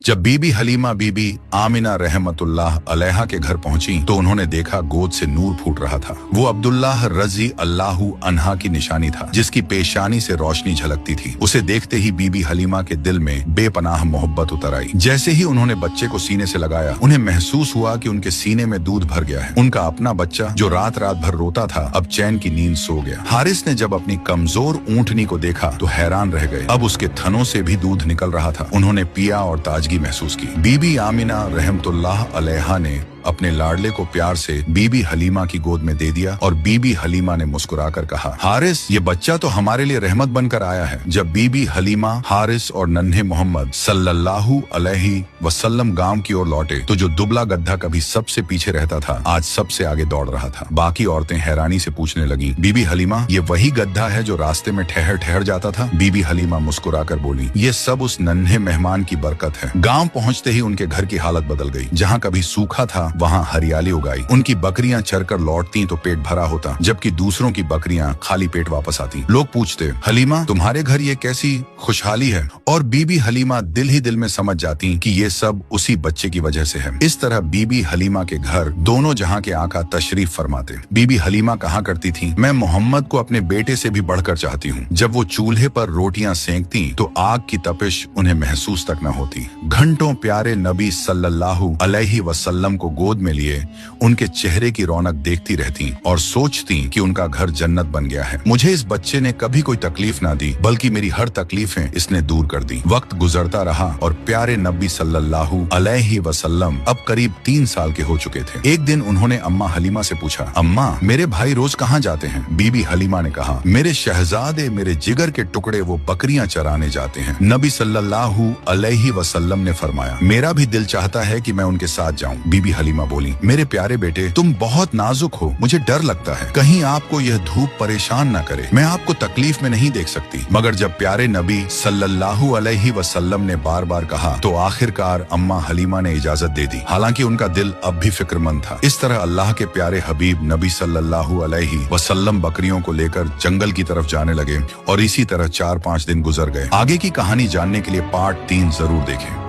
जब बीबी हलीमा बीबी आमिना रहमतुल्लाह अलैहा के घर पहुंची तो उन्होंने देखा गोद से नूर फूट रहा था। वो अब्दुल्लाह रजी अल्लाहु अन्हा की निशानी था, जिसकी पेशानी से रोशनी झलकती थी। उसे देखते ही बीबी हलीमा के दिल में बेपनाह मोहब्बत उतर आई। जैसे ही उन्होंने बच्चे को सीने से लगाया, उन्हें महसूस हुआ कि उनके सीने में दूध भर गया है। उनका अपना बच्चा जो रात रात भर रोता था, अब चैन की नींद सो गया। हारिस ने जब अपनी कमजोर ऊंटनी को देखा तो हैरान रह गए। अब उसके थनों से भी दूध निकल रहा था। उन्होंने पिया और ताजगी महसूस की। बीबी आमिना रहमतुल्लाह अलैहा ने अपने लाडले को प्यार से बीबी हलीमा की गोद में दे दिया और बीबी हलीमा ने मुस्कुराकर कहा, हारिस, ये बच्चा तो हमारे लिए रहमत बनकर आया है। जब बीबी हलीमा, हारिस और नन्हे मोहम्मद सल्लल्लाहु अलैहि वसल्लम गांव की ओर लौटे तो जो दुबला गधा कभी सबसे पीछे रहता था, आज सबसे आगे दौड़ रहा था। बाकी औरतें हैरानी से पूछने लगी, बीबी हलीमा, ये वही गधा है जो रास्ते में ठहर ठहर जाता था? बीबी हलीमा मुस्कुराकर बोली, ये सब उस नन्हे मेहमान की बरकत है। गांव पहुंचते ही उनके घर की हालत बदल गई। जहां कभी सूखा था, वहां हरियाली उगाई। उनकी बकरियां चरकर लौटती तो पेट भरा होता, जबकि दूसरों की बकरियां खाली पेट वापस आती। लोग पूछते, हलीमा, तुम्हारे घर ये कैसी खुशहाली है? और बीबी हलीमा दिल ही दिल में समझ जाती कि ये सब उसी बच्चे की वजह से है। इस तरह बीबी हलीमा के घर दोनों जहां के आका तशरीफ फरमाते। बीबी हलीमा कहा करती थी, मैं मोहम्मद को अपने बेटे से भी बढ़कर चाहती हूँ। जब वो चूल्हे पर रोटियां सेंकती तो आग की तपिश उन्हें महसूस तक न होती। घंटों प्यारे नबी सल्लल्लाहु अलैहि वसल्लम को गोद में लिए उनके चेहरे की रौनक देखती रहती और सोचती कि उनका घर जन्नत बन गया है। मुझे इस बच्चे ने कभी कोई तकलीफ ना दी, बल्कि मेरी हर तकलीफें इसने दूर कर दी। वक्त गुजरता रहा और प्यारे नबी सल्लल्लाहु अलैहि वसल्लम अब करीब 3 साल के हो चुके थे। एक दिन उन्होंने अम्मा हलीमा से पूछा, अम्मा, मेरे भाई रोज कहाँ जाते हैं? बीबी हलीमा ने कहा, मेरे शहजादे, मेरे जिगर के टुकड़े, वो बकरियां चराने जाते हैं। नबी सल्लल्लाहु अलैहि वसल्लम ने फरमाया, मेरा भी दिल चाहता है कि मैं उनके साथ जाऊं। बीबी हलीमा बोली, मेरे प्यारे बेटे, तुम बहुत नाजुक हो, मुझे डर लगता है कहीं आपको यह धूप परेशान ना करे। मैं आपको तकलीफ में नहीं देख सकती। मगर जब प्यारे नबी सल्लल्लाहु अलैहि वसल्लम ने बार बार कहा तो आखिरकार अम्मा हलीमा ने इजाजत दे दी। हालांकि उनका दिल अब भी फिक्रमंद था। इस तरह अल्लाह के प्यारे हबीब नबी सल्लल्लाहु अलैहि वसल्लम बकरियों को लेकर जंगल की तरफ जाने लगे और इसी तरह 4-5 दिन गुजर गए। आगे की कहानी जानने के लिए पार्ट 3 जरूर देखें।